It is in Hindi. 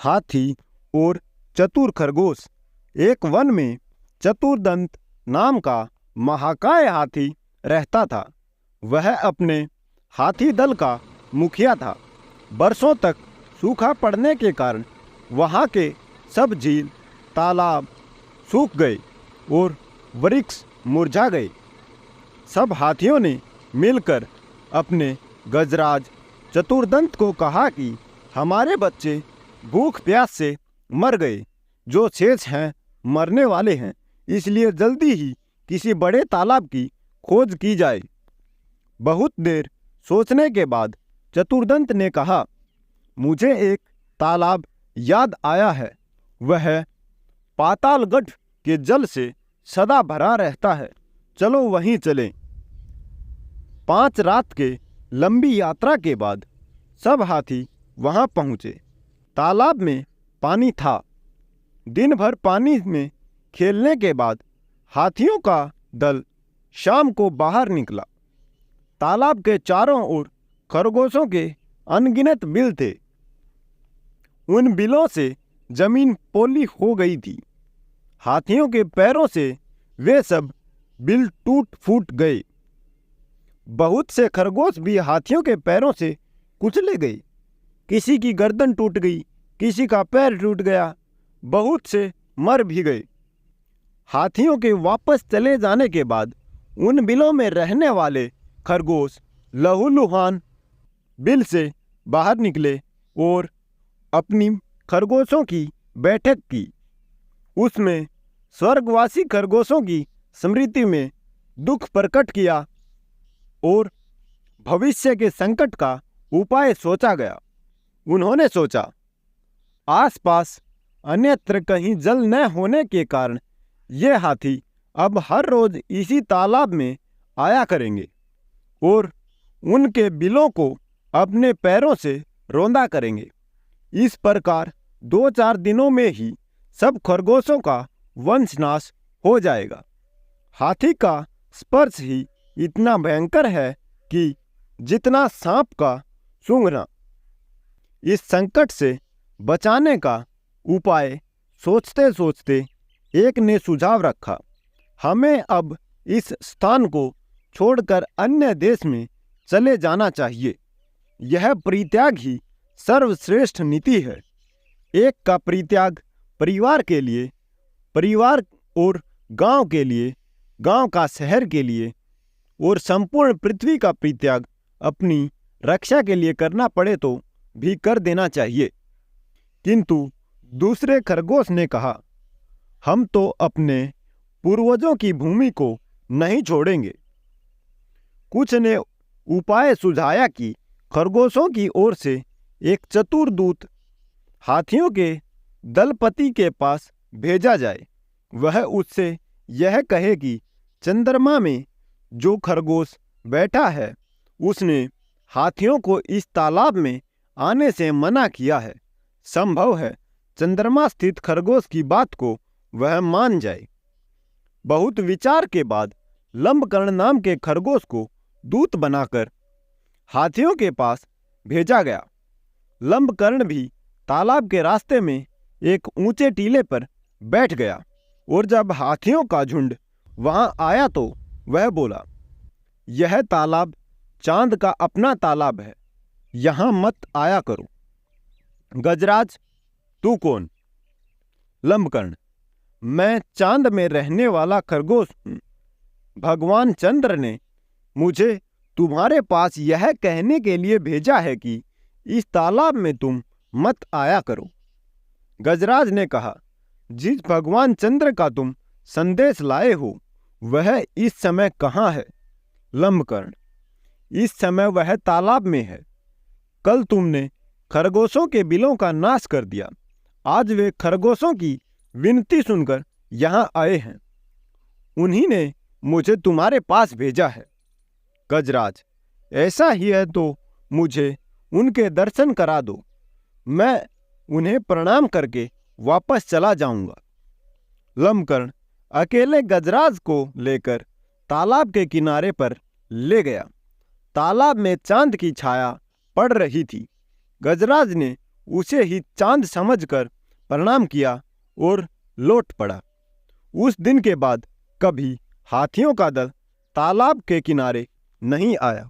हाथी और चतुर खरगोश। एक वन में चतुर्दंत नाम का महाकाय हाथी रहता था। वह अपने हाथी दल का मुखिया था। बरसों तक सूखा पड़ने के कारण वहाँ के सब झील तालाब सूख गए और वृक्ष मुरझा गए। सब हाथियों ने मिलकर अपने गजराज चतुर्दंत को कहा कि हमारे बच्चे भूख प्यास से मर गए, जो शेष हैं मरने वाले हैं, इसलिए जल्दी ही किसी बड़े तालाब की खोज की जाए। बहुत देर सोचने के बाद चतुर्दंत ने कहा, मुझे एक तालाब याद आया है। वह पातालगढ़ के जल से सदा भरा रहता है, चलो वहीं चलें। 5 रात के लंबी यात्रा के बाद सब हाथी वहां पहुंचे। तालाब में पानी था। दिन भर पानी में खेलने के बाद हाथियों का दल शाम को बाहर निकला। तालाब के चारों ओर खरगोशों के अनगिनत बिल थे। उन बिलों से जमीन पोली हो गई थी। हाथियों के पैरों से वे सब बिल टूट फूट गए। बहुत से खरगोश भी हाथियों के पैरों से कुचले गए। किसी की गर्दन टूट गई, किसी का पैर टूट गया, बहुत से मर भी गए। हाथियों के वापस चले जाने के बाद उन बिलों में रहने वाले खरगोश लहूलुहान बिल से बाहर निकले और अपनी खरगोशों की बैठक की। उसमें स्वर्गवासी खरगोशों की स्मृति में दुख प्रकट किया और भविष्य के संकट का उपाय सोचा गया। उन्होंने सोचा, आसपास अन्यत्र कहीं जल न होने के कारण ये हाथी अब हर रोज इसी तालाब में आया करेंगे और उनके बिलों को अपने पैरों से रौंदा करेंगे। इस प्रकार 2-4 दिनों में ही सब खरगोशों का वंशनाश हो जाएगा। हाथी का स्पर्श ही इतना भयंकर है कि जितना सांप का सूंघना। इस संकट से बचाने का उपाय सोचते सोचते एक ने सुझाव रखा, हमें अब इस स्थान को छोड़कर अन्य देश में चले जाना चाहिए। यह परित्याग ही सर्वश्रेष्ठ नीति है। एक का परित्याग परिवार के लिए, परिवार और गांव के लिए, गांव का शहर के लिए और संपूर्ण पृथ्वी का परित्याग अपनी रक्षा के लिए करना पड़े तो भी कर देना चाहिए। किंतु दूसरे खरगोश ने कहा, हम तो अपने पूर्वजों की भूमि को नहीं छोड़ेंगे। कुछ ने उपाय सुझाया कि खरगोशों की ओर से एक चतुर दूत हाथियों के दलपति के पास भेजा जाए। वह उससे यह कहे कि चंद्रमा में जो खरगोश बैठा है उसने हाथियों को इस तालाब में आने से मना किया है। संभव है चंद्रमा स्थित खरगोश की बात को वह मान जाए। बहुत विचार के बाद लंबकर्ण नाम के खरगोश को दूत बनाकर हाथियों के पास भेजा गया। लंबकर्ण भी तालाब के रास्ते में एक ऊंचे टीले पर बैठ गया और जब हाथियों का झुंड वहां आया तो वह बोला, यह तालाब चांद का अपना तालाब है, यहां मत आया करो। गजराज, तू कौन? लंबकर्ण, मैं चांद में रहने वाला खरगोश हूं। भगवान चंद्र ने मुझे तुम्हारे पास यह कहने के लिए भेजा है कि इस तालाब में तुम मत आया करो। गजराज ने कहा, जिस भगवान चंद्र का तुम संदेश लाए हो वह इस समय कहाँ है? लंबकर्ण, इस समय वह तालाब में है। कल तुमने खरगोशों के बिलों का नाश कर दिया। आज वे खरगोशों की विनती सुनकर यहाँ आए हैं। उन्हीं ने मुझे तुम्हारे पास भेजा है। गजराज, ऐसा ही है तो मुझे उनके दर्शन करा दो, मैं उन्हें प्रणाम करके वापस चला जाऊंगा। लंबकर्ण अकेले गजराज को लेकर तालाब के किनारे पर ले गया। तालाब में चांद की छाया पड़ रही थी। गजराज ने उसे ही चांद समझकर प्रणाम किया और लौट पड़ा। उस दिन के बाद कभी हाथियों का दल तालाब के किनारे नहीं आया।